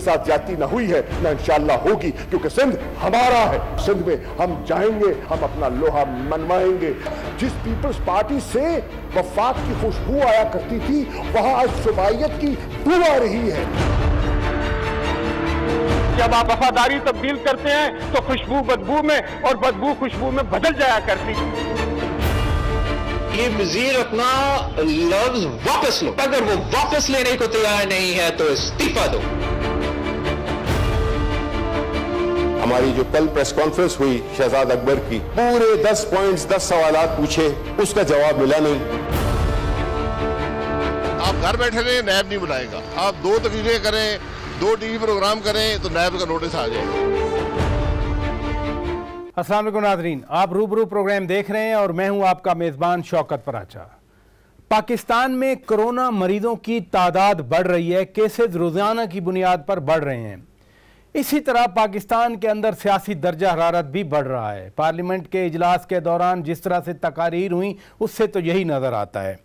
साथ ज्यादती न हुई है, न इंशाअल्लाह होगी, क्योंकि सिंध हमारा है। सिंध में हम जाएंगे, हम अपना लोहा मनवाएंगे। जिस पीपल्स पार्टी से वफाक की खुशबू आया करती थी, वहां आज सुबाइयत की बू आ रही है। जब आप वफादारी तब्दील करते हैं तो खुशबू बदबू में और बदबू खुशबू में बदल जाया करती है। ये वजीर अपना लफ्ज वापस लो, अगर वो वापस लेने को तैयार नहीं है तो इस्तीफा दो। हमारी जो कल प्रेस कॉन्फ्रेंस हुई शहजाद अकबर की, पूरे 10 पॉइंट्स 10 सवालात पूछे, उसका जवाब मिला नहीं। आप घर बैठे रहे, नैब नहीं बुलाएगा। आप 2 तकरीरें करें, 2 टीवी प्रोग्राम करें तो नैब का नोटिस आ जाएगा। अस्सलाम वालेकुम नाज़रीन, आप रूबरू प्रोग्राम देख रहे हैं और मैं हूं आपका मेज़बान शौकत पराचा। पाकिस्तान में कोरोना मरीजों की तादाद बढ़ रही है, केसेस रोज़ाना की बुनियाद पर बढ़ रहे हैं। इसी तरह पाकिस्तान के अंदर सियासी दर्जा हरारत भी बढ़ रहा है। पार्लियामेंट के इजलास के दौरान जिस तरह से तकारीर हुई, उससे तो यही नज़र आता है।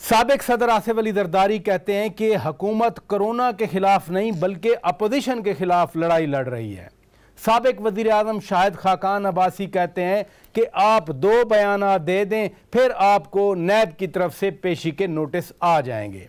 साबिक सदर आसिफ अली जरदारी कहते हैं कि हुकूमत कोरोना के खिलाफ नहीं बल्कि अपोजिशन के खिलाफ लड़ाई लड़ रही है। साबिक वज़ीर आज़म शाहिद खाकान अब्बासी कहते हैं कि आप 2 बयाना दे दें, फिर आपको नैब की तरफ से पेशी के नोटिस आ जाएंगे।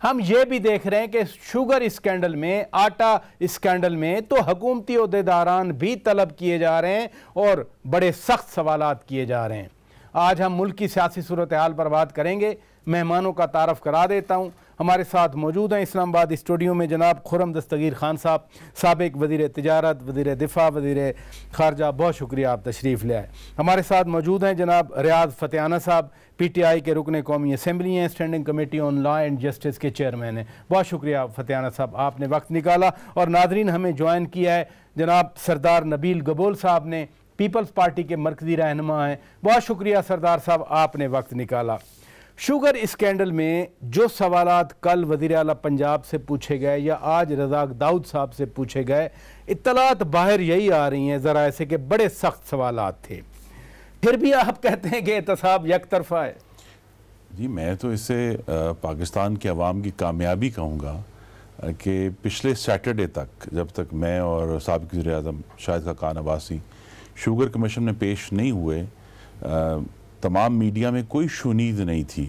हम ये भी देख रहे हैं कि शुगर स्कैंडल में, आटा स्कैंडल में तो हुकूमती ओहदेदारान भी तलब किए जा रहे हैं और बड़े सख्त सवालात किए जा रहे हैं। आज हम मुल्क की सियासी सूरत हाल पर बात करेंगे। मेहमानों का तारफ़ करा देता हूँ। हमारे साथ मौजूद हैं इस्लामाबाद स्टूडियो में जनाब खुर्रम दस्तगीर खान साहब, साबिक वज़ीर तिजारत, वज़ीर दिफा, वज़ीर ख़ारजा, बहुत शुक्रिया आप तशरीफ़ ले आए। हमारे साथ मौजूद हैं जनाब रियाज फतेहाना साहब, PTI के रुकन कौमी असम्बली हैं, standing committee on law and justice के चेयरमैन हैं। बहुत शुक्रिया फतेहाना साहब, आपने वक्त निकाला। और नाजरीन, हमें ज्वाइन किया है जनाब सरदार नबील गबोल साहब ने, पीपल्स पार्टी के मरकज़ी रहनुमा हैं। बहुत शुक्रिया सरदार साहब, आपने वक्त निकाला। शुगर स्कैंडल में जो सवालात कल वज़ीर आला पंजाब से पूछे गए या आज रज़ाक दाऊद साहब से पूछे गए, इत्तलात बाहर यही आ रही हैं ज़रा ऐसे कि बड़े सख्त सवालात थे, फिर भी आप कहते हैं कि एहतसाब एक तरफा है। जी, मैं तो इसे पाकिस्तान की आवाम की कामयाबी कहूँगा कि पिछले सैटरडे तक, जब तक मैं और साबिक़ वज़ीर आज़म शाहिद खाकान अब्बासी शुगर कमीशन में पेश नहीं हुए, तमाम मीडिया में कोई शुनीद नहीं थी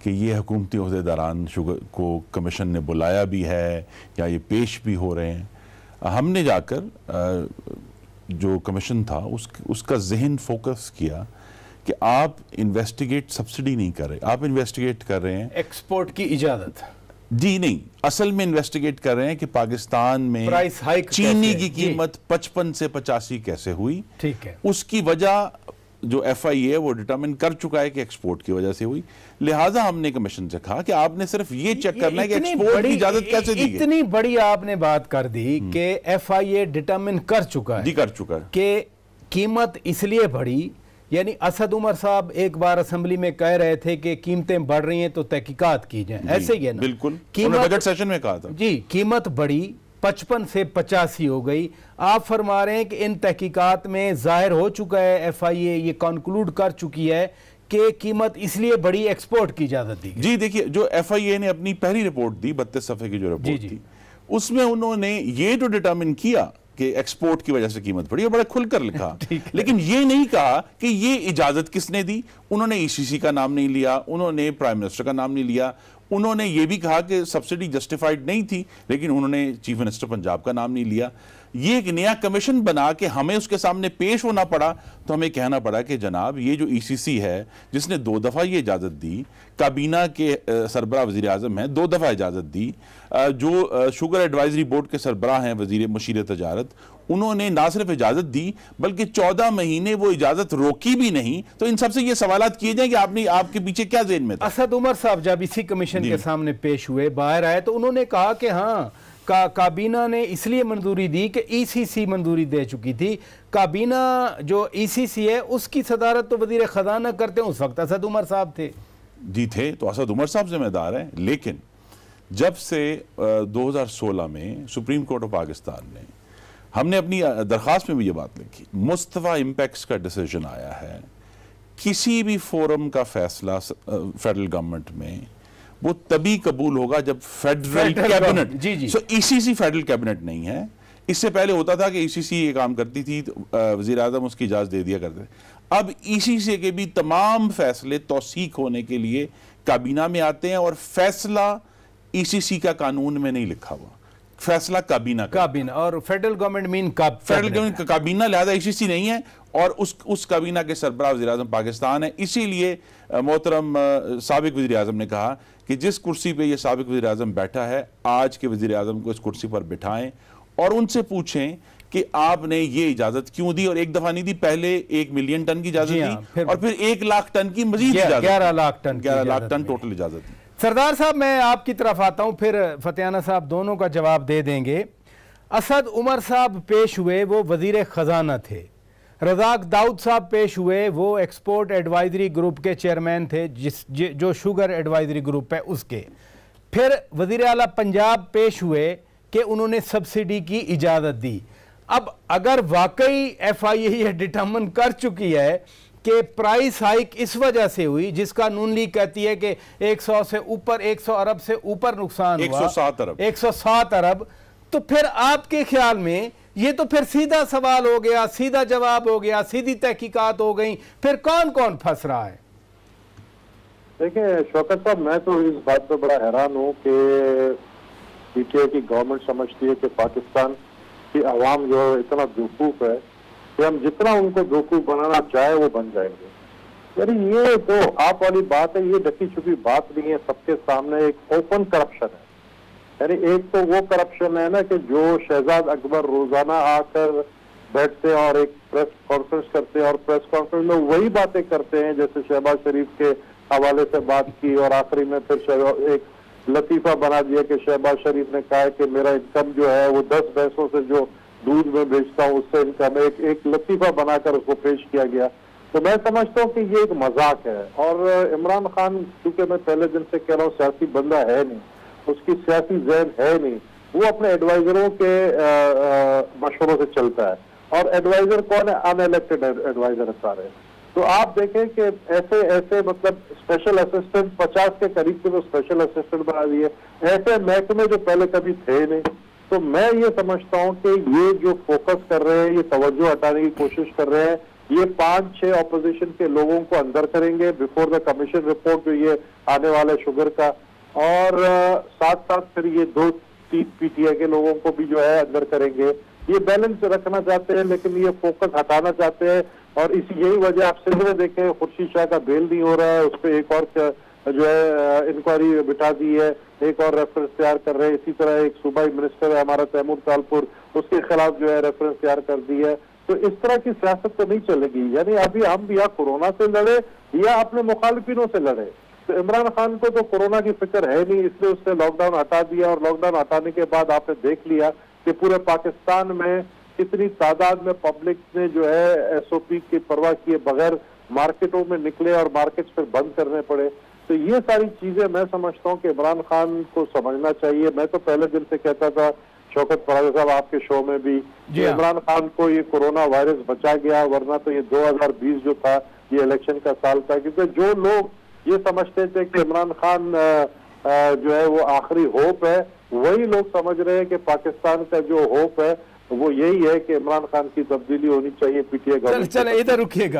कि ये हुकूमती ओहदेदारान शुगर को कमीशन ने बुलाया भी है या ये पेश भी हो रहे हैं। हमने जाकर जो कमीशन था उसका जहन फोकस किया कि आप इन्वेस्टिगेट सब्सिडी नहीं कर रहे, आप इन्वेस्टिगेट कर रहे हैं एक्सपोर्ट की इजाज़त। जी नहीं, असल में इन्वेस्टिगेट कर रहे हैं कि पाकिस्तान में प्राइस हाइक चीनी की कीमत 55 से 85 कैसे हुई। ठीक है, उसकी वजह जो FIA वो डिटरमिन कर चुका है कि एक्सपोर्ट की वजह से हुई। लिहाजा हमने कमीशन से कहा कि आपने सिर्फ ये चेक करना है कि एक्सपोर्ट की इजाजत कैसे दी गई। इतनी बड़ी आपने बात कर दी कि FIA डिटरमिन कर चुका है, जी कर चुका है कि कीमत इसलिए बढ़ी। यानी असद उमर साहब एक बार असेंबली में कह रहे थे कि कीमतें बढ़ रही हैं तो तहकीकात की जाए, ऐसे ही है ना? बिल्कुल, कीमत बजट सेशन में कहा था जी, कीमत बढ़ी, 55 से 85 हो गई। आप फरमा रहे हैं कि इन तहकीकात में जाहिर हो चुका है, FIA ये कंक्लूड कर चुकी है कि कीमत इसलिए बड़ी एक्सपोर्ट की इजाजत दी गई। जी देखिए, जो FIA ने अपनी पहली रिपोर्ट दी, 32 सफ़े की जो रिपोर्ट थी, उसमें उन्होंने ये जो डिटरमिन किया कि एक्सपोर्ट की वजह से कीमत बढ़ी, और बड़ा खुलकर लिखा लेकिन ये नहीं कहा कि ये इजाजत किसने दी। उन्होंने ECC का नाम नहीं लिया, उन्होंने प्राइम मिनिस्टर का नाम नहीं लिया, उन्होंने ये भी कहा कि सब्सिडी जस्टिफाइड नहीं थी, लेकिन उन्होंने चीफ मिनिस्टर पंजाब का नाम नहीं लिया। ये एक नया कमीशन बना के हमें उसके सामने पेश होना पड़ा, तो हमें कहना पड़ा कि जनाब ये जो ECC है जिसने 2 दफ़ा ये इजाज़त दी, काबीना के सरबराह वज़ीर आज़म हैं, 2 दफ़ा इजाज़त दी, जो शुगर एडवाइजरी बोर्ड के सरबराह हैं वज़ीर मुशीर तजारत, उन्होंने ना सिर्फ इजाज़त दी बल्कि 14 महीने वो इजाज़त रोकी भी नहीं। तो इन सबसे ये सवालात किए जाए कि आपने आपके पीछे क्या ज़हन में था। असद उमर साहब जब इसी कमीशन के सामने पेश हुए, बाहर आए, तो उन्होंने कहा कि हाँ, काबीना ने इसलिए मंजूरी दी कि ECC मंजूरी दे चुकी थी। काबीना जो ECC है उसकी सदारत तो वज़ीर ख़जाना करते हैं, उस वक्त असद उमर साहब थे। जी थे, तो असद उमर साहब जिम्मेदार हैं। लेकिन जब से 2016 में सुप्रीम कोर्ट ऑफ पाकिस्तान ने, हमने अपनी दरख्वास्त में भी ये बात लिखी, मुस्तफ़ा इम्पैक्ट्स का डिसीजन आया है, किसी भी फोरम का फैसला फेडरल गवर्नमेंट में वो तभी कबूल होगा जब फेडरल कैबिनेट, सो ईसीसी फेडरल कैबिनेट नहीं है। इससे पहले होता था कि ईसीसी ये काम करती थी, वजीर आज़म उसकी इजाज़त दे दिया करते थे। अब ईसीसी के भी तमाम फैसले तौसीक होने के लिए काबीना में आते हैं, और फैसला ईसीसी का कानून में नहीं लिखा हुआ, फैसला काबीना और federal government mean federal government काबीना, लिहाजा ईसीसी नहीं है, और उस काबीना के सरबराह वज़ीर आज़म पाकिस्तान है। इसीलिए मोहतरम साबिक वज़ीर आज़म ने कहा कि जिस कुर्सी पे ये साबिक वज़ीर आज़म बैठा है, आज के वज़ीर आज़म को इस कुर्सी पर बिठाएं और उनसे पूछें कि आपने ये इजाजत क्यों दी, और एक दफा नहीं दी, पहले 1 मिलियन टन की इजाजत दी और फिर 1 लाख टन की मजीद इजाजत, 11 लाख टन टोटल इजाजत दी। सरदार साहब, मैं आपकी तरफ आता हूं, फिर फतेहाना साहब दोनों का जवाब दे देंगे। असद उमर साहब पेश हुए, वो वजीर खजाना थे। रज़ाक दाऊद साहब पेश हुए, वो एक्सपोर्ट एडवाइजरी ग्रुप के चेयरमैन थे, जो शुगर एडवाइजरी ग्रुप है उसके। फिर वजीर आला पंजाब पेश हुए कि उन्होंने सब्सिडी की इजाज़त दी। अब अगर वाकई FIA ये डिटर्मिन कर चुकी है कि प्राइस हाइक इस वजह से हुई, जिसका नून लीग कहती है कि 100 से ऊपर, 100 अरब से ऊपर नुकसान हुआ, 107 अरब, तो फिर आपके ख्याल में ये तो फिर सीधा सवाल हो गया, सीधा जवाब हो गया, सीधी तहकीकात हो गई, फिर कौन कौन फंस रहा है? देखिए शौकत साहब, मैं तो इस बात पर बड़ा हैरान हूँ कि PTI की गवर्नमेंट समझती है कि पाकिस्तान की आवाम जो है इतना बेवकूफ है कि हम जितना उनको बेवकूफ बनाना चाहे वो बन जाएंगे। यानी ये तो आप वाली बात है, ये ढकी छुपी बात नहीं है, सबके सामने एक ओपन करप्शन है। यानी एक तो वो करप्शन है ना कि जो शहजाद अकबर रोजाना आकर बैठते हैं और एक प्रेस कॉन्फ्रेंस करते हैं, और प्रेस कॉन्फ्रेंस में वही बातें करते हैं जैसे शहबाज शरीफ के हवाले से बात की, और आखिरी में फिर एक लतीफा बना दिया कि शहबाज शरीफ ने कहा कि मेरा इनकम जो है वो 10 भैंसों से जो दूध में बेचता हूँ उससे इनकम है, एक लतीफा बनाकर उसको पेश किया गया। तो मैं समझता हूँ कि ये एक मजाक है। और इमरान खान, क्योंकि मैं पहले दिन से कह रहा हूँ, सियासी बंदा है नहीं, उसकी सियासी ज़हन है नहीं, वो अपने एडवाइजरों के मशवरों से चलता है। और एडवाइजर कौन है? अनइलेक्टेड एडवाइजर सारे। तो आप देखें कि ऐसे मतलब स्पेशल असिस्टेंट 50 के करीब के तो स्पेशल असिस्टेंट बना दिए, ऐसे महकमे जो पहले कभी थे नहीं। तो मैं ये समझता हूँ कि ये जो फोकस कर रहे हैं, ये तवज्जो हटाने की कोशिश कर रहे हैं, ये 5-6 ऑपोजिशन के लोगों को अंदर करेंगे बिफोर द कमीशन रिपोर्ट जो ये आने वाला शुगर का, और साथ साथ फिर ये 2-3 PTI के लोगों को भी जो है अंदर करेंगे। ये बैलेंस रखना चाहते हैं, लेकिन ये फोकस हटाना चाहते हैं। और इसी यही वजह आप सिंध में देखें, खुर्शीद शाह का बेल नहीं हो रहा है, उस पर एक और जो है इंक्वायरी बिठा दी है, एक और रेफरेंस तैयार कर रहे हैं। इसी तरह एक सूबाई मिनिस्टर है हमारा तैमूर तालपुर, उसके खिलाफ जो है रेफरेंस तैयार कर दी है। तो इस तरह की सियासत तो नहीं चलेगी। यानी अभी हम या कोरोना से लड़े या अपने मुखालिफिनों से लड़े। तो इमरान खान को तो कोरोना की फिक्र है नहीं, इसलिए उसने लॉकडाउन हटा दिया, और लॉकडाउन हटाने के बाद आपने देख लिया कि पूरे पाकिस्तान में कितनी तादाद में पब्लिक ने जो है SOP की परवाह किए बगैर मार्केटों में निकले और मार्केट्स फिर बंद करने पड़े। तो ये सारी चीजें मैं समझता हूँ कि इमरान खान को समझना चाहिए। मैं तो पहले दिन से कहता था, शौकत फराजा साहब आपके शो में भी, इमरान खान को ये कोरोना वायरस बचा गया, वरना तो ये 2020 जो था ये इलेक्शन का साल था। क्योंकि जो लोग ये समझते थे कि इमरान खान जो है वो आखिरी होप है, वही लोग समझ रहे हैं कि पाकिस्तान का जो होप है वो यही है कि इमरान खान की तब्दीली होनी चाहिए। PTI government. चल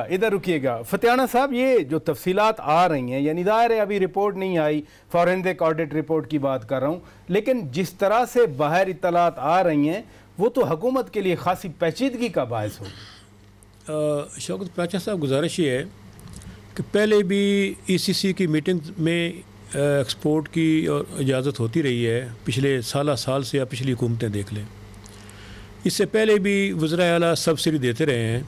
इधर रुकिएगा फतेहाना साहब, ये जो तफसीलात आ रही हैं, यानी ज़ाहिर है अभी रिपोर्ट नहीं आई, फॉरेंसिक ऑडिट रिपोर्ट की बात कर रहा हूँ, लेकिन जिस तरह से बाहर इत्तलात आ रही हैं वो तो हुकूमत के लिए खासी पेचीदगी का बायस होगी। शौकत पराचा साहब, गुजारिश ये है कि पहले भी ECC की मीटिंग में एक्सपोर्ट की इजाज़त होती रही है, पिछले साल से या पिछली हुकूमतें देख लें। इससे पहले भी वज़ीर आला सब्सिडी देते रहे हैं।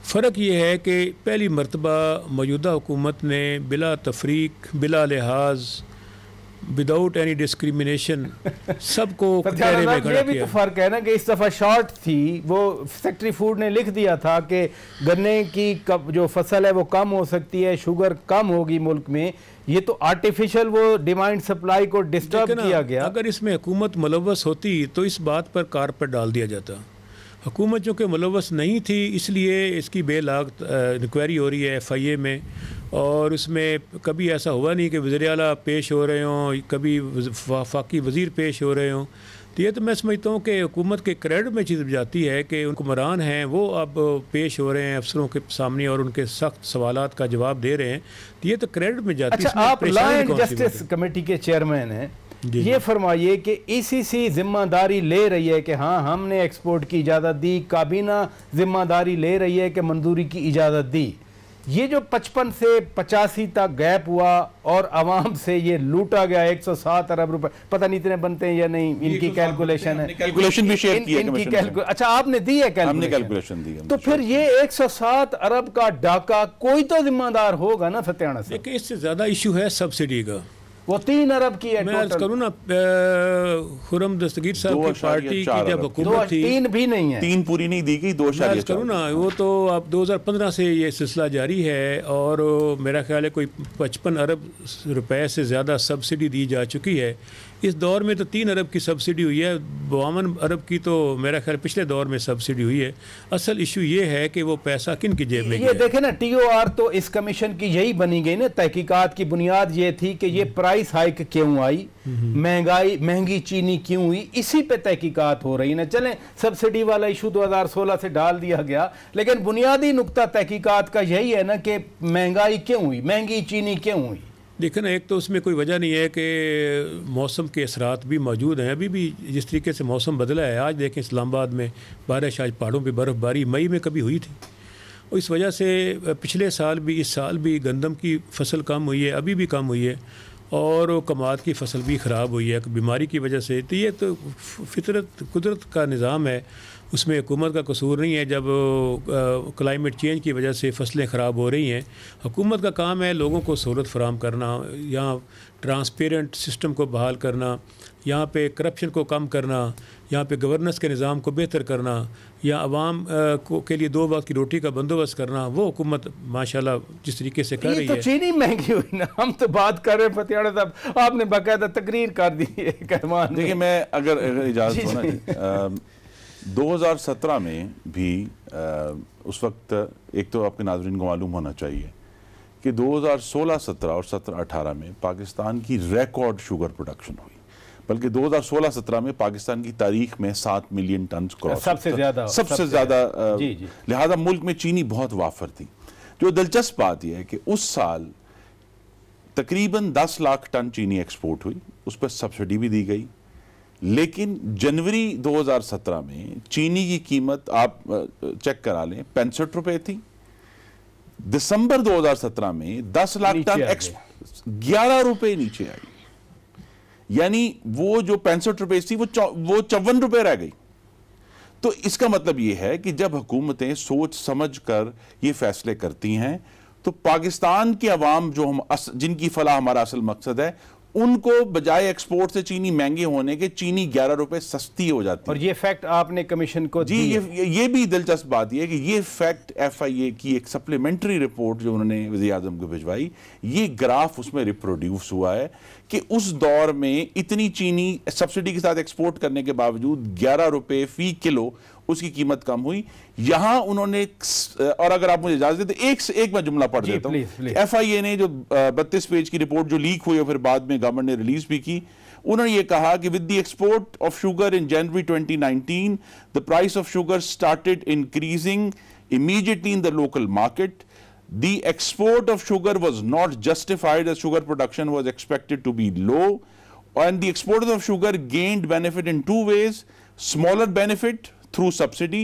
फ़र्क ये है कि पहली मरतबा मौजूदा हुकूमत ने बिला तफरीक, बिला लिहाज, विदाउट एनी डिस्क्रिमिनेशन सबको दायरे में खड़ा किया। ये भी तो फ़र्क है ना कि इस दफ़ा शॉर्ट थी, वो सेक्रेटरी फूड ने लिख दिया था कि गन्ने की जो फसल है वो कम हो सकती है, शुगर कम होगी मुल्क में। ये तो आर्टिफिशियल वो डिमांड सप्लाई को डिस्टर्ब किया गया। अगर इसमें हुकूमत मुलव्वस होती तो इस बात पर कारपेट डाल दिया जाता। हुकूमत जो कि मुलव्वस नहीं थी, इसलिए इसकी बेलाग इंक्वायरी हो रही है FIA में, और उसमें कभी ऐसा हुआ नहीं कि वज़ीर आला पेश हो रहे हों, कभी वफाकी वज़ीर पेश हो रहे हों। तो ये तो मैं समझता हूँ कि हुकूमत के क्रेडिट में चीज़ जाती है कि उन हुक्मरान हैं वो अब पेश हो रहे हैं अफसरों के सामने और उनके सख्त सवालात का जवाब दे रहे हैं, तो ये तो क्रेडिट में जाती है। अच्छा, आप लॉ एंड जस्टिस कमेटी के चेयरमैन हैं, ये फरमाइए कि ईसीसी जिम्मेदारी ले रही है कि हाँ हमने एक्सपोर्ट की इजाज़त दी, काबीना जिम्मेदारी ले रही है कि मंजूरी की इजाज़त दी, ये जो 55 से 85 तक गैप हुआ और आवाम से ये लूटा गया 107 अरब रुपए, पता नहीं इतने बनते हैं या नहीं, इनकी कैलकुलेशन है, कैलकुलेशन भी शेयर किया इनकी अच्छा आपने दी है कैलकुलेशन दी है, तो फिर ये 107 अरब का डाका कोई तो जिम्मेदार होगा ना सत्याना से। इससे ज्यादा इशू है सब्सिडी का, वो 3 अरब की है। मैं अर्ज करूँ ना, खुर्रम दस्तगीर साहब की पार्टी की जब हुकूमत थी, 3 भी नहीं है, 3 पूरी नहीं दी गई, 2.4 करूँ ना, वो तो अब 2015 से ये सिलसिला जारी है और मेरा ख्याल है कोई 55 अरब रुपए से ज़्यादा सब्सिडी दी जा चुकी है। इस दौर में तो 3 अरब की सब्सिडी हुई है, 52 अरब की तो मेरा ख्याल पिछले दौर में सब्सिडी हुई है। असल इशू ये है कि वो पैसा किन की जेब में ये देखे ना, TOR तो इस कमीशन की यही बनी गई ना, तहकीकात की बुनियाद ये थी कि ये प्राइस हाइक क्यों आई, महंगी चीनी क्यों हुई, इसी पे तहकीकात हो रही ना। चलें सब्सिडी वाला इशू 2016 से डाल दिया गया, लेकिन बुनियादी नुक्ता तहकीकात का यही है ना कि महंगाई क्यों हुई, महंगी चीनी क्यों हुई। देखो ना, एक तो उसमें कोई वजह नहीं है कि मौसम के असरात भी मौजूद हैं। अभी भी जिस तरीके से मौसम बदला है, आज देखें इस्लामाबाद में बारिश, आज पहाड़ों पे बर्फ़बारी मई में कभी हुई थी, और इस वजह से पिछले साल भी इस साल भी गंदम की फसल कम हुई है, अभी भी कम हुई है, और कमाद की फसल भी ख़राब हुई है बीमारी की वजह से। तो ये तो फितरत कुदरत का निज़ाम है, उसमें हुकूमत का कसूर नहीं है। जब क्लाइमेट चेंज की वजह से फसलें ख़राब हो रही हैं, हुकूमत का काम है लोगों को सहूलत फराहम करना, यहाँ ट्रांसपेरेंट सिस्टम को बहाल करना, यहाँ पे करप्शन को कम करना, यहाँ पे गवर्नेंस के निज़ाम को बेहतर करना, या आवाम के लिए 2 वक्त की रोटी का बंदोबस्त करना। वो हुकूमत माशाल्लाह जिस तरीके से कर रही है। तो चीनी महंगी हुई ना, हम तो बात कर रहे हैं फतियाड़ा साहब, आपने बाकायदा तकरीर कर दी है। देखिए, मैं अगर इजाज़त हो ना, 2017 में भी उस वक्त, एक तो आपके नाज़रीन को मालूम होना चाहिए कि 2016-17 और 17-18 में पाकिस्तान की रिकॉर्ड शुगर प्रोडक्शन हुई, बल्कि 2016-17 में पाकिस्तान की तारीख में 7 मिलियन टन क्रॉस, सबसे ज़्यादा लिहाजा मुल्क में चीनी बहुत वाफर थी। जो दिलचस्प बात यह है कि उस साल तकरीबन 10 लाख टन चीनी एक्सपोर्ट हुई, उस पर सब्सिडी भी दी गई, लेकिन जनवरी 2017 में चीनी की कीमत आप चेक करा लें 65 रुपए थी। दिसंबर 2017 में 10 लाख टन 11 रुपए नीचे आई, यानी वो जो 65 रुपए थी वो 54 रुपए रह गई। तो इसका मतलब ये है कि जब हुकूमतें सोच समझ कर ये फैसले करती हैं, तो पाकिस्तान के अवाम जो जिनकी फलाह हमारा असल मकसद है, उनको बजाय एक्सपोर्ट से चीनी महंगे होने के चीनी 11 रुपए सस्ती हो जाती है। और ये फैक्ट आपने कमीशन को जी, ये भी दिलचस्प बात ये है कि ये फैक्ट FIA की एक सप्लीमेंट्री रिपोर्ट जो उन्होंने वज़ीर आज़म को भिजवाई, ये ग्राफ उसमें रिप्रोड्यूस हुआ है कि उस दौर में इतनी चीनी सब्सिडी के साथ एक्सपोर्ट करने के बावजूद 11 रुपए फी किलो उसकी कीमत कम हुई। यहां उन्होंने, और अगर आप मुझे इजाजत दें, एक से एक मैं जुमला पढ़ देता हूं। FIA ने जो 32 पेज की रिपोर्ट जो लीक हुई और फिर बाद में गवर्नमेंट ने रिलीज भी की, उन्होंने ये कहा कि with the export of sugar in January 2019 the price of sugar started increasing immediately in the local market. The export of sugar was not justified as sugar production was expected to be low, and the exporters of sugar gained benefit in 2 ways: smaller benefit through subsidy,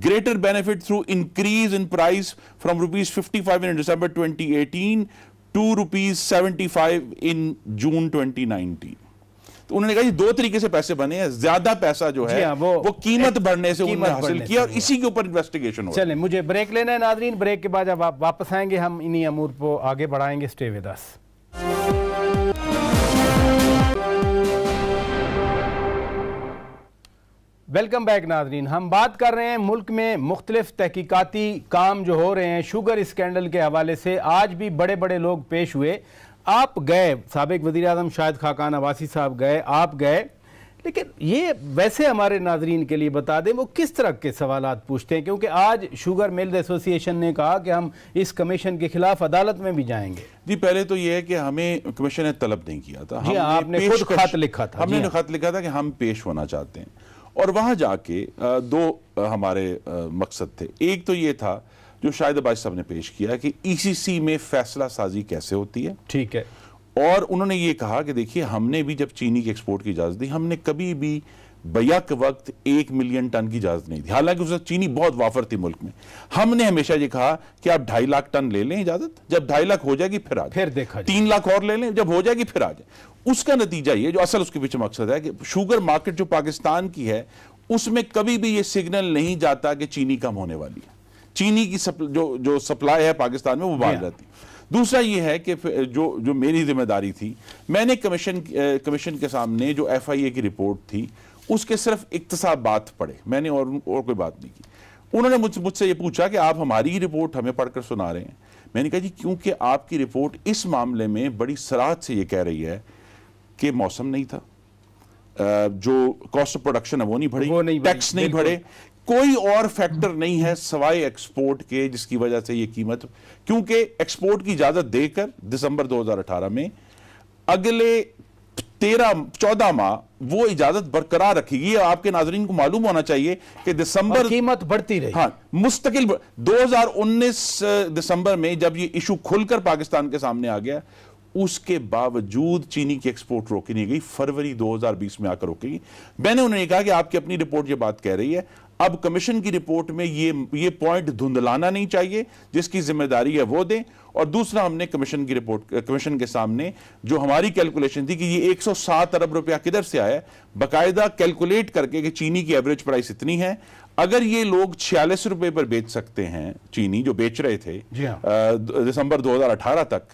greater benefit through increase in price from rupees 55 in December 2018 to rupees 75 in June 2019. तो उन्होंने कहा 2 तरीके से पैसे बने हैं, ज्यादा पैसा जो है वो कीमत बढ़ने से उन्होंने हासिल किया, और इसी के ऊपर इन्वेस्टिगेशन हो। चलें, मुझे ब्रेक लेना है नाज़रीन, ब्रेक के बाद जब आप वापस आएंगे हम इन्हीं अमूर को आगे बढ़ाएंगे। Stay with us. Welcome back नाज़रीन। हम बात कर रहे हैं मुल्क में मुख्तलिफ तहकीकाती काम जो हो रहे हैं शुगर स्कैंडल के हवाले से। आज भी बड़े बड़े लोग पेश हुए। आप गए, साबिक वज़ीर आज़म शाहिद खाकान अब्बासी साहब गए, आप गए, लेकिन ये वैसे हमारे नाजरीन के लिए बता दें वो किस तरह के सवालात पूछते हैं, क्योंकि आज शुगर मिल्स एसोसिएशन ने कहा कि हम इस कमीशन के खिलाफ अदालत में भी जाएंगे। जी, पहले तो ये है कि हमें कमीशन ने तलब नहीं किया था, जी आपने खुद खत लिखा था, हमने खत लिखा था कि हम पेश होना चाहते हैं, और वहां जाके दो हमारे मकसद थे। एक तो ये था जो शाहिद अब्बासी साहब ने पेश किया कि ईसीसी में फैसला साजी कैसे होती है, ठीक है, और उन्होंने ये कहा कि देखिए हमने भी जब चीनी की एक्सपोर्ट की इजाजत दी, हमने कभी भी बैक वक्त 1 मिलियन टन की इजाजत नहीं दी, हालांकि उस वक्त चीनी बहुत वाफर थी मुल्क में। हमने हमेशा ये कहा कि आप 2.5 लाख टन ले लें इजाजत, जब 2.5 लाख हो जाएगी फिर आ जाए, फिर देखा 3 लाख और ले लें, जब हो जाएगी फिर आ जाए। उसका नतीजा ये जो असल उसके पीछे मकसद है कि शुगर मार्केट जो पाकिस्तान की है उसमें कभी भी ये सिग्नल नहीं जाता कि चीनी कम होने वाली है, चीनी की जो सप्लाई है पाकिस्तान में वो बढ़ जाती है। दूसरा ये है कि जो मेरी जिम्मेदारी थी, मैंने कमीशन के सामने जो FIA की रिपोर्ट थी उसके सिर्फ इक्तसाबात पढ़े, मैंने और कोई बात नहीं की। उन्होंने मुझसे ये पूछा कि आप हमारी ही रिपोर्ट हमें पढ़कर सुना रहे हैं। मैंने कहा जी क्योंकि आपकी रिपोर्ट इस मामले में बड़ी सराहत से ये कह रही है कि मौसम नहीं था, जो कॉस्ट ऑफ प्रोडक्शन है वो नहीं बढ़ी, टैक्स नहीं बढ़े, कोई और फैक्टर नहीं है सवाए एक्सपोर्ट के जिसकी वजह से ये कीमत, क्योंकि एक्सपोर्ट की इजाजत देकर दिसंबर 2018 में अगले 13-14 माह वो इजाजत बरकरार रखेगी। आपके नाजरीन को मालूम होना चाहिए कि दिसंबर कीमत बढ़ती रही, हाँ मुस्तकिल। 2019 दिसंबर में जब ये इशू खुलकर पाकिस्तान के सामने आ गया, उसके बावजूद चीनी की एक्सपोर्ट रोकी नहीं गई, फरवरी 2020 में आकर रोकेगी। मैंने उन्हें कहा कि आपकी अपनी रिपोर्ट ये बात कह रही है, अब कमीशन की रिपोर्ट में ये पॉइंट धुंधलाना नहीं चाहिए, जिसकी जिम्मेदारी है वो दें। और दूसरा, हमने कमीशन की रिपोर्ट, कमीशन के सामने जो हमारी कैलकुलेशन थी कि ये 107 अरब रुपया किधर से आया, बाकायदा कैलकुलेट करके कि चीनी की एवरेज प्राइस इतनी है, अगर ये लोग 46 रुपए पर बेच सकते हैं चीनी जो बेच रहे थे दिसंबर 2018 तक,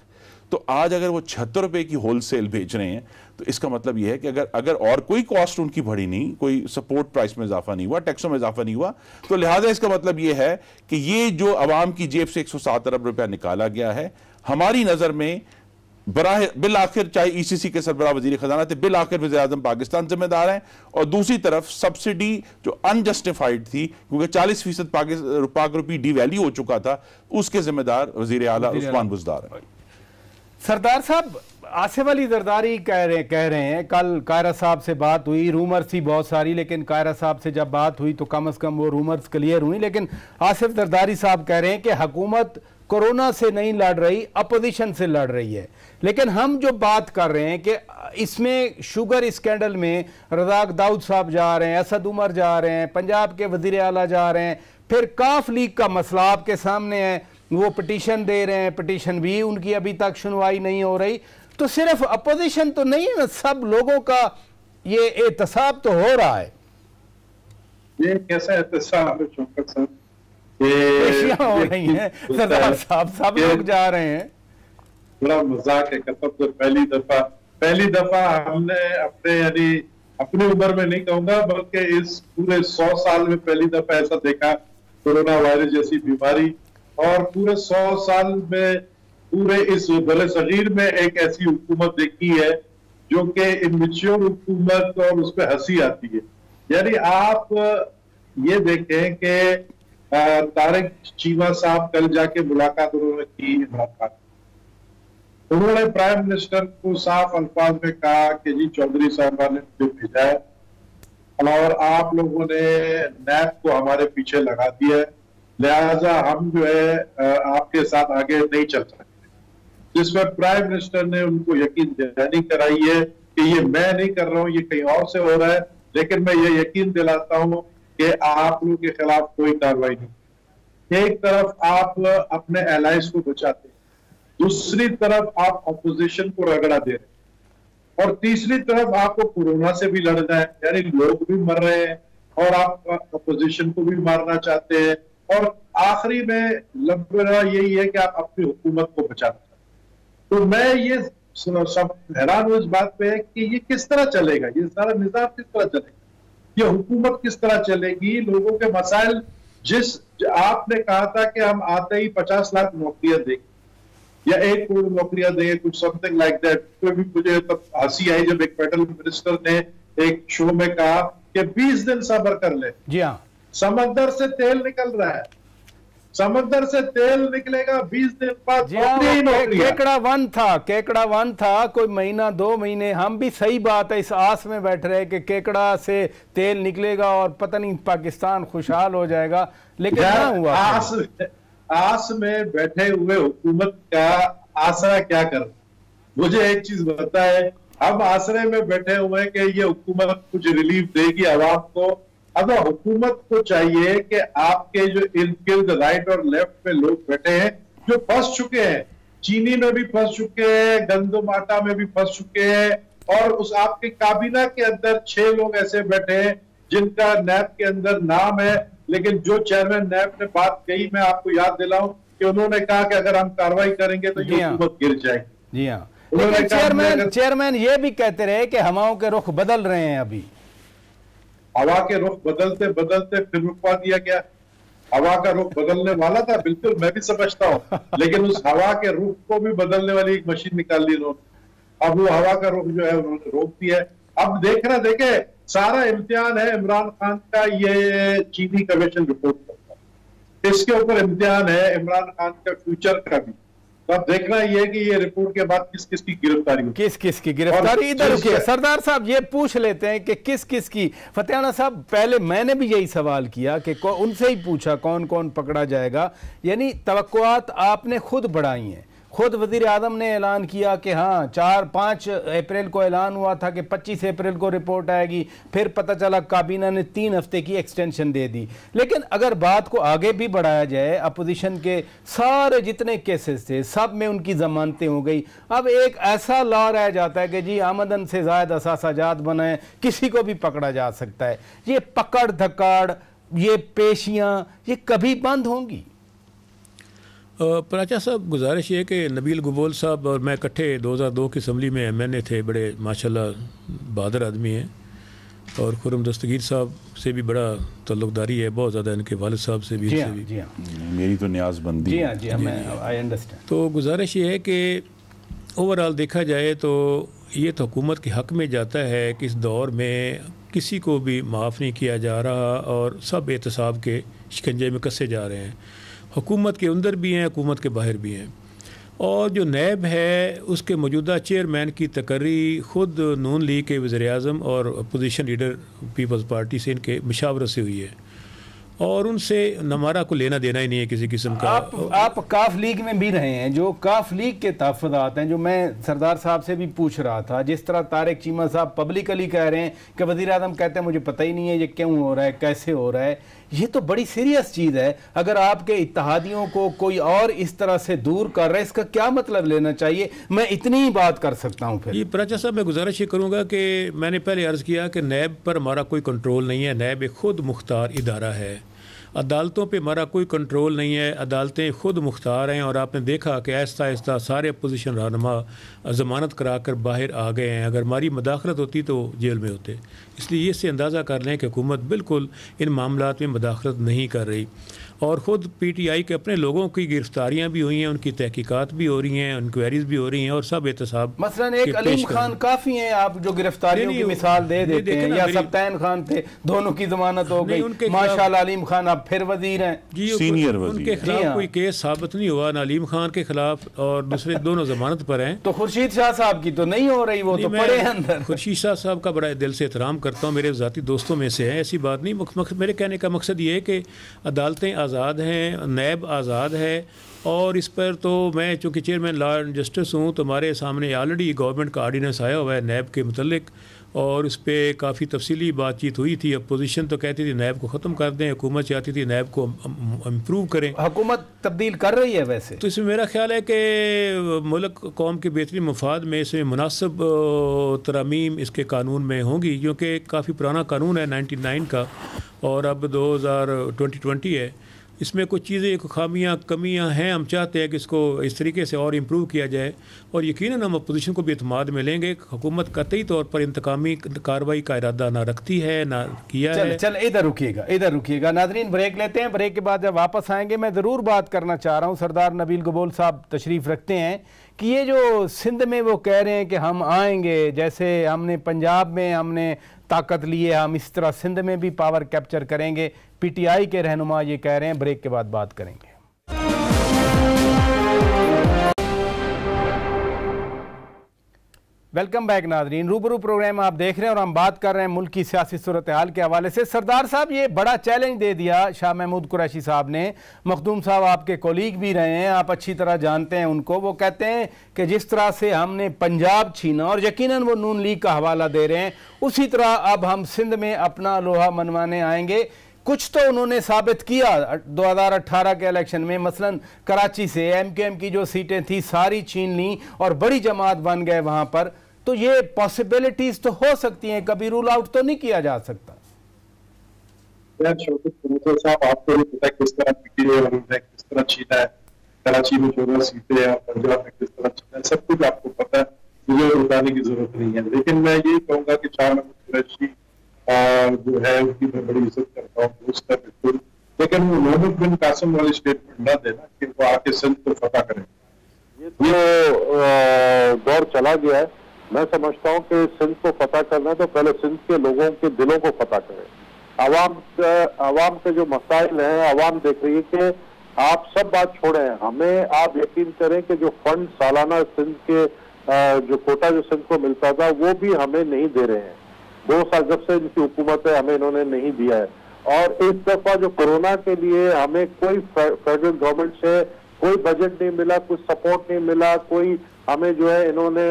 तो आज अगर वो 76 रुपए की होलसेल बेच रहे हैं तो इसका मतलब यह है कि अगर और कोई कॉस्ट उनकी बढ़ी नहीं, कोई सपोर्ट प्राइस में इजाफा नहीं हुआ, टैक्सों में इजाफा नहीं हुआ, तो लिहाजा इसका मतलब यह है कि ये जो अवाम की जेब से 107 अरब रुपया निकाला गया है, हमारी नजर में बिल आखिर चाहे ECC के सरबराह वजीर खजाना थे, बिल आखिर वज़ीर आज़म पाकिस्तान जिम्मेदार हैं। और दूसरी तरफ सब्सिडी जो अनजस्टिफाइड थी, क्योंकि 40% पाक रुपी डिवैल्यू हो चुका था, उसके जिम्मेदार वजीर आला उस्मान बुज़दार है। सरदार साहब, आसिफ अली जरदारी कह रहे हैं, कल कायरा साहब से बात हुई, रूमर्स थी बहुत सारी, लेकिन कायरा साहब से जब बात हुई तो कम से कम वो रूमर्स क्लियर हुई। लेकिन आसिफ जरदारी साहब कह रहे हैं कि हुकूमत कोरोना से नहीं लड़ रही, अपोजिशन से लड़ रही है। लेकिन हम जो बात कर रहे हैं कि इसमें शुगर स्कैंडल में रज़ाक दाऊद साहब जा रहे हैं, असद उमर जा रहे हैं, पंजाब के वज़ीर आला जा रहे हैं, फिर काफ लीग का मसला आपके सामने है, वो पिटीशन दे रहे हैं, पिटीशन भी उनकी अभी तक सुनवाई नहीं हो रही। तो सिर्फ अपोजिशन तो नहीं है, सब लोगों का ये एहतसाब तो हो रहा है। ये कैसा एहतसाब है शौकत साहब? पेशियां हो रही हैं सरदार साहब, सब लोग जा रहे हैं। बड़ा मजाक है कसम से। पहली दफा हमने अपनी उम्र में नहीं कहूंगा, बल्कि इस पूरे 100 साल में पहली दफा ऐसा देखा, कोरोना वायरस जैसी बीमारी, और पूरे 100 साल में पूरे इस बड़े सगीर में एक ऐसी हुकूमत देखी है जो कि इमेच्योर हुकूमत, और उस पर हंसी आती है। यानी आप ये देखें कि तारिक चीमा साहब कल जाके मुलाकात उन्होंने की इमरान खान, उन्होंने प्राइम मिनिस्टर को साफ अल्फाज में कहा कि जी चौधरी साहब ने मुझे भेजा है और आप लोगों ने नैब को हमारे पीछे लगा दिया है, लिहाजा हम जो है आपके साथ आगे नहीं चल सकते। जिसमें प्राइम मिनिस्टर ने उनको यकीन दिलानी कराई है कि ये मैं नहीं कर रहा हूं, ये कहीं और से हो रहा है, लेकिन मैं ये यकीन दिलाता हूं कि आप लोगों के खिलाफ कोई कार्रवाई नहीं। एक तरफ आप अपने एलाइज को बचाते हैं, दूसरी तरफ आप अपोजिशन को रगड़ा दे रहे हैं, और तीसरी तरफ आपको कोरोना से भी लड़ना है, यानी लोग भी मर रहे हैं और आप अपोजिशन को भी मारना चाहते हैं, और आखिरी में लंबा यही है कि आप अपनी हुकूमत को बचाना चाहते हैं। तो मैं ये सब हैरान हूं इस बात पे कि ये किस तरह चलेगा, ये सारा निजाम किस तरह चलेगा, ये हुकूमत किस तरह चलेगी। लोगों के मसाइल, आपने कहा था कि हम आते ही 50 लाख नौकरियां देंगे या 1 करोड़ नौकरियां देंगे, कुछ समथिंग लाइक दैट। तो भी मुझे तब हंसी आई जब एक फेडरल मिनिस्टर ने एक शो में कहा कि 20 दिन सब्र कर ले। जी हाँ, समंदर से तेल निकल रहा है, समंदर से तेल निकलेगा 20 दिन बाद। जी हाँ, केकड़ा वन था कोई महीना 2 महीने, हम भी सही बात है इस आस में बैठ रहे कि केकड़ा से तेल निकलेगा और पता नहीं पाकिस्तान खुशहाल हो जाएगा, लेकिन क्या हुआ? आस में बैठे हुए हुकूमत का आसरा क्या कर, मुझे एक चीज पता है, हम आसरे में बैठे हुए हैं कि ये हुकूमत कुछ रिलीफ देगी आवाम को। अब हुकूमत को चाहिए कि आपके जो इर्द गिर्द राइट और लेफ्ट में लोग बैठे हैं जो फंस चुके हैं, चीनी में भी फंस चुके हैं, गंदम आटा में भी फंस चुके हैं, और उस आपके काबीना के अंदर 6 लोग ऐसे बैठे हैं जिनका नैब के अंदर नाम है, लेकिन जो चेयरमैन नैब ने बात कही, मैं आपको याद दिलाऊं कि उन्होंने कहा कि अगर हम कार्रवाई करेंगे तो ये हुकूमत गिर जाएगी। जी हाँ, लेकिन चेयरमैन ये भी कहते रहे कि हवाओं के रुख बदल रहे हैं। अभी हवा के रुख बदलते बदलते फिर रुकवा दिया गया। हवा का रुख बदलने वाला था, बिल्कुल मैं भी समझता हूँ, लेकिन उस हवा के रुख को भी बदलने वाली एक मशीन निकाल ली उन्होंने। अब वो हवा का रुख जो है उन्होंने रोक दिया है। अब देखे सारा इम्तिहान है इमरान खान का, ये चीनी कमीशन रिपोर्ट करता है, इसके ऊपर इम्तिहान है इमरान खान का फ्यूचर का भी। तो अब देखना ये कि ये रिपोर्ट के बाद किस किस की गिरफ्तारी होती है। किस किस की गिरफ्तारी? इधर रुकिए सरदार साहब, ये पूछ लेते हैं कि किस किस की। फतेहाना साहब, पहले मैंने भी यही सवाल किया कि उनसे ही पूछा कौन कौन पकड़ा जाएगा, यानी तवक्कुआत आपने खुद बढ़ाई हैं। खुद वजीर आजम ने ऐलान किया कि हाँ 4-5 अप्रैल को ऐलान हुआ था कि 25 अप्रैल को रिपोर्ट आएगी, फिर पता चला काबीना ने 3 हफ्ते की एक्सटेंशन दे दी। लेकिन अगर बात को आगे भी बढ़ाया जाए, अपोजिशन के सारे जितने केसेस थे सब में उनकी जमानतें हो गई। अब एक ऐसा लॉ रह जाता है कि जी आमदन से ज़ायद असासाजात बनाए, किसी को भी पकड़ा जा सकता है। ये पकड़ धक्काड़, ये पेशियाँ, ये कभी बंद होंगी? पराचा साहब, गुजारिश ये कि नबील गबोल साहब और मैं इकट्ठे 2002 की असम्बली में MNA थे, बड़े माशाल्लाह बहादुर आदमी हैं, और खुर्रम दस्तगीर साहब से भी बड़ा ताल्लुकदारी है, बहुत ज़्यादा इनके वालिद साहब से भी। जी हाँ, मेरी तो न्याज़बंदी। जी हाँ, जी हाँ, मैं आई अंडरस्टैंड। तो गुजारिश ये है कि ओवरऑल देखा जाए तो ये तो हुकूमत के हक़ में जाता है कि इस दौर में किसी को भी माफ़ नहीं किया जा रहा और सब एहतसाब के शिकंजे में कसे जा रहे हैं। हुकूमत के अंदर भी हैं, हुकूमत के बाहर भी हैं। और जो नैब है उसके मौजूदा चेयरमैन की तकर्री ख़ुद नून लीग के वज़ीर-ए-आज़म और अपोजिशन लीडर पीपल्स पार्टी से इनके मशावरत से हुई है, और उनसे हमारा को लेना देना ही नहीं है किसी किस्म का। आप काफ लीग में भी रहे हैं, जो काफ लीग के तहफ़्फ़ुज़ात हैं, जो मैं सरदार साहब से भी पूछ रहा था, जिस तरह तारिक चीमा साहब पब्लिकली कह रहे हैं कि वज़ीर आज़म कहते हैं मुझे पता ही नहीं है ये क्यों हो रहा है, कैसे हो रहा है। ये तो बड़ी सीरियस चीज़ है। अगर आपके इत्तेहादियों को कोई और इस तरह से दूर कर रहा है, इसका क्या मतलब लेना चाहिए? मैं इतनी ही बात कर सकता हूँ। फिर ये पराचा साहब, मैं गुजारिश ये करूँगा कि मैंने पहले अर्ज़ किया कि नैब पर हमारा कोई कंट्रोल नहीं है। नैब एक खुद मुख्तार इदारा है। अदालतों पे हमारा कोई कंट्रोल नहीं है, अदालतें खुद मुख्तार हैं। और आपने देखा कि आहिस्ता आहिस्ता सारे अपोजिशन रहनुमा ज़मानत करा कर बाहर आ गए हैं। अगर हमारी मदाखलत होती तो जेल में होते। इसलिए इससे अंदाज़ा कर लें कि हुकूमत बिल्कुल इन मामलात में मदाखलत नहीं कर रही। और ख़ुद PTI के अपने लोगों की गिरफ्तारियाँ भी हुई हैं, उनकी तहकीकात भी हो रही हैं, इंक्वायरीज भी हो रही हैं, और सब एहतसाब। मसलन एक अलीम खान काफ़ी हैं, आप जो गिरफ्तारियों की मिसाल दे देते हैं, या सब्तैन खान थे, दोनों की जमानत हो गई। माशाल्लाह अलीम खान अब फिर वजीर हैं, सीनियर वजीर। उनके खिलाफ कोई केस साबित नहीं हुआ, ना अलीम खान के खिलाफ, और दूसरे दोनों जमानत पर हैं। तो खुर्शीद शाह साहब की तो नहीं हो रही, वो तो पड़े हैं अंदर। खुर्शीद शाह साहब का बड़ा दिल से एहतराम करता हूँ, मेरे ज़ाती दोस्तों में से है, ऐसी बात नहीं। मेरे कहने का मकसद ये है कि अदालतें आज़ाद हैं, नैब आज़ाद है, और इस पर तो मैं चूँकि चेयरमैन लॉ एंड जस्टिस हूँ, तो हमारे सामने ऑलरेडी गवर्नमेंट का आर्डीनेंस आया हुआ है नैब के मुतल्लिक, और इस पर काफ़ी तफसीली बातचीत हुई थी। अपोजिशन तो कहती थी नैब को ख़त्म कर दें, हुकूमत चाहती थी नैब को इम्प्रूव करें। हुकूमत तब्दील कर रही है वैसे तो इसमें मेरा ख्याल है कि मुल्क कौम के बेहतरीन मफाद में इसमें मुनासिब तरमीम इसके कानून में होंगी, क्योंकि काफ़ी पुराना कानून है 99 का, और अब 2020 है। इसमें कुछ चीज़ें, खामियां कमियां हैं, हम चाहते हैं कि इसको इस तरीके से और इम्प्रूव किया जाए, और यकीनन हम अपोजिशन को भी एतमाद में लेंगे। हुकूमत कतई तौर पर इंतकामी कार्रवाई का इरादा ना रखती है, ना किया है। चल इधर रुकिएगा नाज़रीन, ब्रेक लेते हैं। ब्रेक के बाद जब वापस आएंगे, मैं ज़रूर बात करना चाह रहा हूँ, सरदार नबील गबोल साहब तशरीफ़ रखते हैं, कि ये जो सिंध में वो कह रहे हैं कि हम आएंगे, जैसे हमने पंजाब में हमने ताकत लिए हम इस तरह सिंध में भी पावर कैप्चर करेंगे। पीटीआई के रहनुमा ये कह रहे हैं। ब्रेक के बाद बात करेंगे। वेलकम बैक नाज़रीन, रूबरू प्रोग्राम आप देख रहे हैं और हम बात कर रहे हैं मुल्क की सियासी सूरत हाल के हवाले से। सरदार साहब, ये बड़ा चैलेंज दे दिया शाह महमूद कुरैशी साहब ने। मखदूम साहब आपके कोलीग भी रहे हैं, आप अच्छी तरह जानते हैं उनको। वो कहते हैं कि जिस तरह से हमने पंजाब छीना, और यकीनन वो नून लीग का हवाला दे रहे हैं, उसी तरह अब हम सिंध में अपना लोहा मनवाने आएंगे। कुछ तो उन्होंने साबित किया 2018 के इलेक्शन में, मसलन कराची से एमकेएम की जो सीटें थी सारी छीन ली और बड़ी जमात बन गए वहां पर। तो ये पॉसिबिलिटीज तो हो सकती हैं, कभी रूल आउट तो नहीं किया जा सकता। साहब, आपको भी पता है किस तरह पीटीआई है, किस तरह छीना है, कराची में 14 सीटें हैं, पंजाब में किस तरह छीना है, सब कुछ आपको पता है, मुझे बताने की जरूरत नहीं है। लेकिन मैं ये कहूंगा कि शाह महमूद कुरैशी जो है उसकी मैं बड़ी इज्जत करता हूँ, दोस्त है बिल्कुल, लेकिन वो मोहम्मद बिन कासिम वाली स्टेटमेंट न देना कि वो आके सिंध को फतह करें। ये दौर चला गया है। मैं समझता हूँ कि सिंध को फतह करना है तो पहले सिंध के लोगों के दिलों को फतह करें। अवाम के जो मसाइल हैं, अवाम देख रही है कि आप सब बात छोड़ें, हमें आप यकीन करें कि जो फंड सालाना सिंध के जो कोटा जो सिंध को मिलता था वो भी हमें नहीं दे रहे हैं। 2 साल जब से इनकी हुकूमत है हमें इन्होंने नहीं दिया है। और इस दफा जो कोरोना के लिए हमें कोई फेडरल गवर्नमेंट से कोई बजट नहीं मिला, कुछ सपोर्ट नहीं मिला, कोई हमें जो है इन्होंने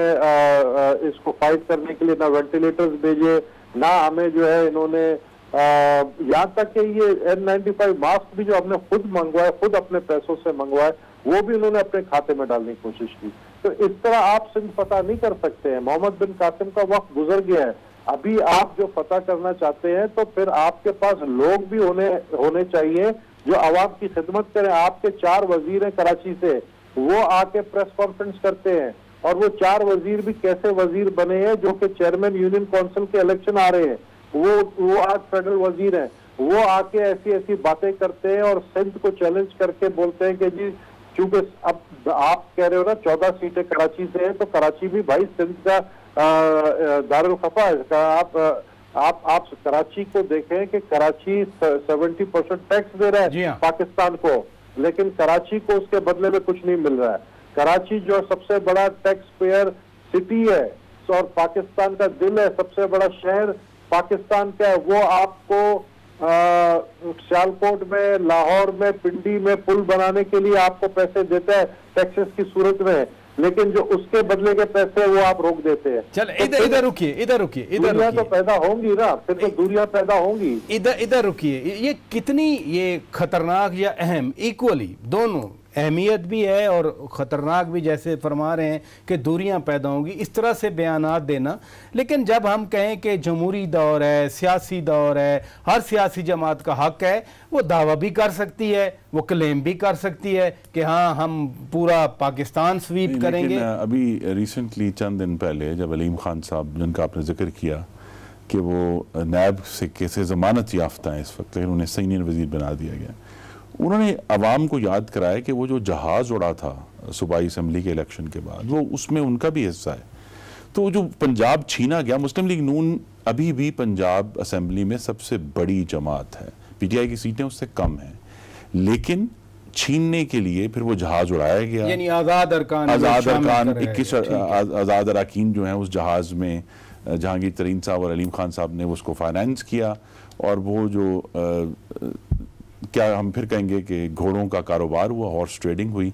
इसको फाइट करने के लिए ना वेंटिलेटर्स भेजे, ना हमें जो है इन्होंने यहाँ तक कि ये N95 मास्क भी जो हमने खुद मंगवाए, खुद अपने पैसों से मंगवाए, वो भी इन्होंने अपने खाते में डालने की कोशिश की। तो इस तरह आप सिंध फतह नहीं कर सकते हैं। मोहम्मद बिन कासिम का वक्त गुजर गया है। अभी आप जो फतह करना चाहते हैं तो फिर आपके पास लोग भी होने चाहिए जो आवाम की खिदमत करें। आपके 4 वजीर हैं कराची से, वो आके प्रेस कॉन्फ्रेंस करते हैं, और वो 4 वजीर भी कैसे वजीर बने हैं जो कि चेयरमैन यूनियन काउंसिल के इलेक्शन आ रहे हैं, वो आज फेडरल वजीर हैं, वो आके ऐसी ऐसी बातें करते हैं और सिंध को चैलेंज करके बोलते हैं कि जी चूंकि अब आप कह रहे हो ना 14 सीटें कराची से हैं, तो कराची भी भाई सिंध का दारुल खफा है। आप कराची को देखें कि कराची 70% टैक्स दे रहा है पाकिस्तान को, लेकिन कराची को उसके बदले में कुछ नहीं मिल रहा है। कराची जो सबसे बड़ा टैक्स पेयर सिटी है और पाकिस्तान का दिल है, सबसे बड़ा शहर पाकिस्तान का है, वो आपको सियालकोट में, लाहौर में, पिंडी में पुल बनाने के लिए आपको पैसे देता है टैक्सेस की सूरत में, लेकिन जो उसके बदले के पैसे वो आप रोक देते हैं। चल इधर रुकिए दूरियां तो पैदा होंगी ना, फिर तो दूरियां पैदा होंगी। इधर रुकिए, ये कितनी ये खतरनाक या अहम, इक्वली दोनों अहमियत भी है और ख़तरनाक भी, जैसे फरमा रहे हैं कि दूरियां पैदा होंगी, इस तरह से बयानात देना। लेकिन जब हम कहें कि जमहूरी दौर है, सियासी दौर है, हर सियासी जमात का हक है, वो दावा भी कर सकती है, वो क्लेम भी कर सकती है कि हाँ हम पूरा पाकिस्तान स्वीप करेंगे। अभी रिसेंटली चंद दिन पहले जब अलीम खान साहब, जिनका आपने जिक्र किया कि वो नैब से ज़मानत याफ्ता है इस वक्त, लेकिन उन्हें सीनियर वजीर बना दिया गया, उन्होंने अवाम को याद कराया कि वो जो जहाज़ उड़ा था सूबाई असम्बली के इलेक्शन के बाद, वो उसमें उनका भी हिस्सा है। तो जो पंजाब छीना गया, मुस्लिम लीग नून अभी भी पंजाब असम्बली में सबसे बड़ी जमात है, पीटीआई की सीटें उससे कम हैं, लेकिन छीनने के लिए फिर वो जहाज़ उड़ाया गया, यानी आज़ाद अरकान 21 आज़ाद अरकान जो हैं उस जहाज़ में जहांगीर तरीन साहब और अलीम खान साहब ने उसको फाइनेंस किया, और वो जो क्या हम फिर कहेंगे कि घोड़ों का कारोबार हुआ, हॉर्स ट्रेडिंग हुई,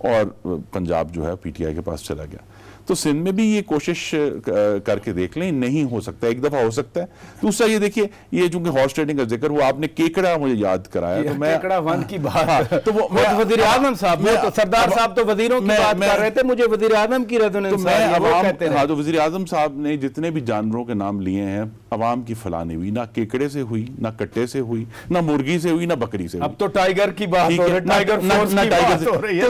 और पंजाब जो है पीटीआई के पास चला गया। तो सिंध में भी ये कोशिश करके देख लें, नहीं हो सकता, एक दफा हो सकता है। दूसरा ये देखिए, ये चूंकि हॉर्स ट्रेडिंग का जिक्र हुआ, आपने केकड़ा मुझे याद कराया, तो मैं केकड़ा वन की बात, तो वो वजीर आजम साहब, मैं तो सरदार साहब तो वजीरों की बात कर रहे थे, मुझे वजीर आजम की हाँ, तो वजीर आजम साहब ने जितने भी जानवरों के नाम लिए हैं, अवाम की फलाह नहीं हुई, ना केकड़े से हुई, ना कट्टे से हुई, ना मुर्गी से हुई, ना बकरी से हुई। अब तो टाइगर की बात हो रही है,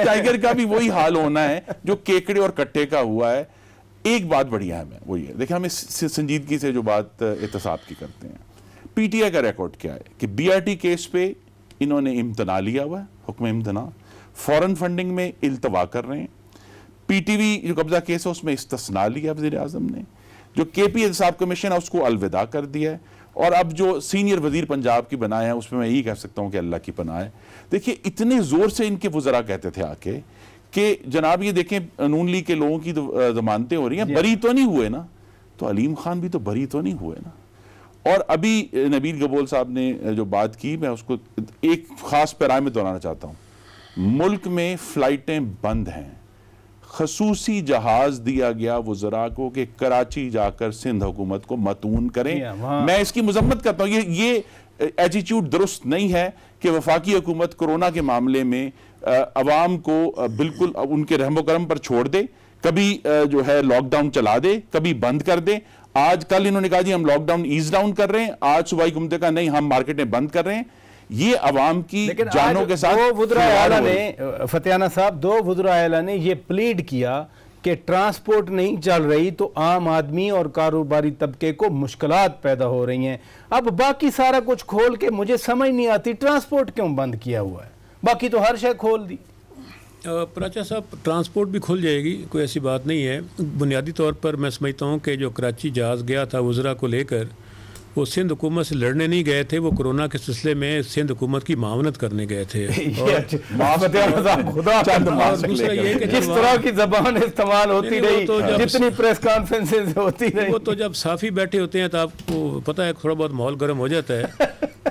टाइगर का भी वही हाल होना है जो केकड़े और कट्टे का हुआ है। एक बात बढ़िया है, वो ये देखिए, हम इस संजीदगी से जो बात एहतसाब की करते हैं, पीटीआई का रिकॉर्ड क्या है कि बीआरटी केस पे इन्होंने इम्तना लिया हुआ है, हुक्म इम्तना, फॉरेन फंडिंग में इल्तवा कर रहे हैं, पीटीवी जो कब्जा केस है उसमें इस्तिस्ना लिया वज़ीर आज़म ने, जो KP इंसाफ कमीशन है उसको अलविदा कर दिया है, और अब जो सीनियर वजीर पंजाब की बनाए हैं उसमें मैं यही कह सकता हूं कि अल्लाह की पनाह है। देखिए इतने जोर से इनके वज़रा कहते थे आके कि जनाब ये देखें नून लीग के लोगों की जमानतें हो रही हैं, बरी तो नहीं हुए ना, तो अलीम खान भी तो बरी तो नहीं हुए ना। और अभी नबील गबोल साहब ने जो बात की, मैं उसको एक खास पैराए में दोहराना चाहता हूं। मुल्क में फ्लाइटें बंद हैं, खसूसी जहाज दिया गया वज़रा को कि कराची जाकर सिंध हुकूमत को मतून करें। मैं इसकी मजम्मत करता हूं, ये एटीट्यूड दुरुस्त नहीं है कि वफाकी हुकूमत कोरोना के मामले में अवाम को बिल्कुल उनके रहमो करम पर छोड़ दे, कभी जो है लॉकडाउन चला दे, कभी बंद कर दे। आज कल इन्होंने कहा जी हम लॉकडाउन ईज डाउन कर रहे हैं, आज सूबाई हुकूमत का नहीं हम मार्केटें बंद कर रहे हैं। ये अवाम की जानों के साथ वज़ीर-ए-आला ने, फतियाना साहब, दो वज़ीर-ए-आला ने ये प्लीड किया कि ट्रांसपोर्ट नहीं चल रही तो आम आदमी और कारोबारी तबके को मुश्किलात पैदा हो रही हैं। अब बाकी सारा कुछ खोल के मुझे समझ नहीं आती ट्रांसपोर्ट क्यों बंद किया हुआ है, बाकी तो हर शय खोल दी। पराचा साहब, ट्रांसपोर्ट भी खुल जाएगी, कोई ऐसी बात नहीं है। बुनियादी तौर पर मैं समझता हूँ कि जो कराची जहाज़ गया था वज़रा को लेकर, वो सिंध हुकूमत से लड़ने नहीं गए थे, वो कोरोना के सिलसिले में सिंध हुकूमत की मामनत करने गए थे। और दूसरा ये कि जिस तरह की ज़बान इस्तेमाल होती रही, जितनी प्रेस कॉन्फ्रेंसेस होती रही, वो तो जब साफ़ी बैठे होते हैं तो आपको पता है थोड़ा बहुत माहौल गर्म हो जाता है।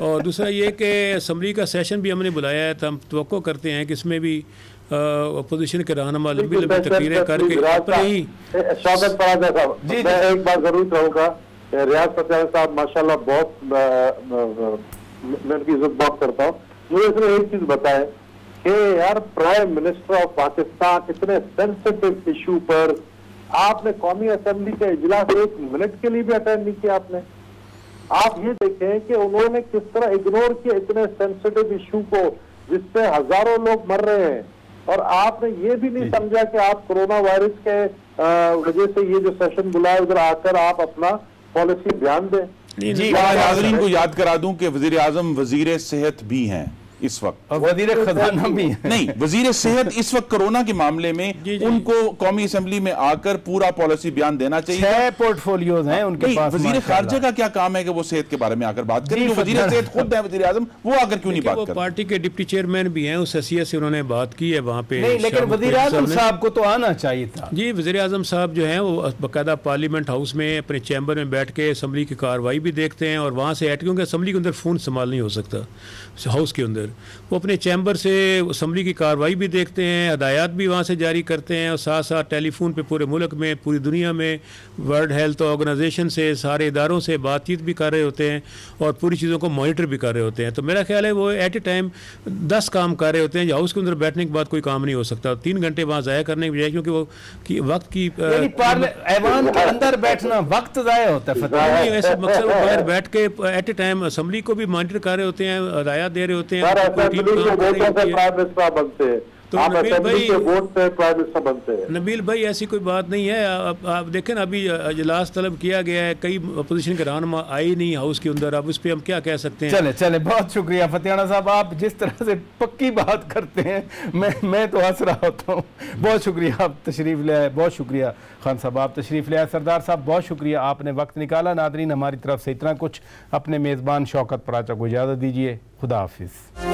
और दूसरा ये कि असम्बली का सेशन भी हमने बुलाया है, तो हम तवक्को करते हैं कि इसमें भी अपोजिशन के रहनुमा लंबी लंबी तकरीरें करके अपने ही शौकत फराजा साहब, मैं एक बार जरूर कहूँगा, रियाज फतियाना साहब माशाल्लाह बहुत मैं उनकी इज्जत बहुत करता हूँ। मुझे इसमें एक चीज बताएं कि यार प्राइम मिनिस्टर ऑफ पाकिस्तान इतने सेंसिटिव इशू पर आपने कौमी असेंबली का इजलास 1 मिनट के लिए भी अटेंड नहीं किया आपने। आप ये देखें कि उन्होंने किस तरह इग्नोर किया इतने सेंसिटिव इशू को जिससे हजारों लोग मर रहे हैं, और आपने ये भी नहीं समझा कि आप कोरोना वायरस के वजह से ये जो सेशन बुलाए उधर आकर आप अपना पॉलिसी बयान दें। जी, नाज़रीन को याद करा दूं कि वज़ीर आज़म वज़ीर सेहत भी हैं इस वक्त, और वज़ीर खजाना भी है। नहीं, वज़ीर सेहत इस वक्त कोरोना के मामले में उनको कौमी असेंबली में आकर पूरा पॉलिसी बयान देना चाहिए। 6 पोर्टफोलियोज हैं उनके पास। वज़ीर खारजा का क्या काम है कि वो सेहत के बारे में आकर बात करें? वज़ीर सेहत खुद है वज़ीर आज़म, वो आकर क्यों नहीं बात करते? पार्टी के डिप्टी चेयरमैन भी हैं, उस हैसियत से उन्होंने बात की है वहाँ पे। नहीं, लेकिन वज़ीर आज़म साहब को तो आना चाहिए था। जी, वज़ीर आज़म साहब जो हैं वो बाकायदा पार्लियामेंट हाउस में अपने चैम्बर में बैठ के असम्बली की कार्रवाई भी देखते हैं, और वहाँ से क्योंकि असम्बली के अंदर फ़ोन इस्तेमाल नहीं हो सकता हाउस के अंदर, वो अपने चैम्बर से असम्बली की कार्रवाई भी देखते हैं, हदायत भी वहाँ से जारी करते हैं, और साथ साथ टेलीफोन पे पूरे मुल्क में, पूरी दुनिया में वर्ल्ड हेल्थ ऑर्गेनाइजेशन से, सारे इदारों से बातचीत भी कर रहे होते हैं और पूरी चीज़ों को मॉनिटर भी कर रहे होते हैं। तो मेरा ख्याल है वो एट ए टाइम 10 काम कर रहे होते हैं। हाउस के अंदर बैठने के बाद कोई काम नहीं हो सकता, 3 घंटे वहाँ ज़ाया करने की बजाय, क्योंकि वो वक्त की ऐवान के अंदर बैठना वक्त ज़ाया होता है। वैसे मकसद वो बाहर बैठ के एट ए टाइम असम्बली को भी मॉनिटर कर रहे होते हैं, हदायत दे रहे होते हैं। तो नबील भाई ऐसी कोई बात नहीं है। आप देखें ना, अभी इजलास तलब किया गया है, कई अपोजिशन के रहनुमा आई नहीं हाउस के अंदर, अब उस पर हम क्या कह सकते हैं? चले बहुत शुक्रिया फतियाना साहब, आप जिस तरह से पक्की बात करते हैं मैं तो हंस रहा होता हूँ। बहुत शुक्रिया, आप तशरीफ़ ले आए। बहुत शुक्रिया खान साहब, आप तशरीफ़ ले आए। सरदार साहब बहुत शुक्रिया, आपने वक्त निकाला। नादरीन, हमारी तरफ से इतना कुछ। अपने मेज़बान शौकत पराचा को इजाज़त दीजिए। खुदा हाफिज़।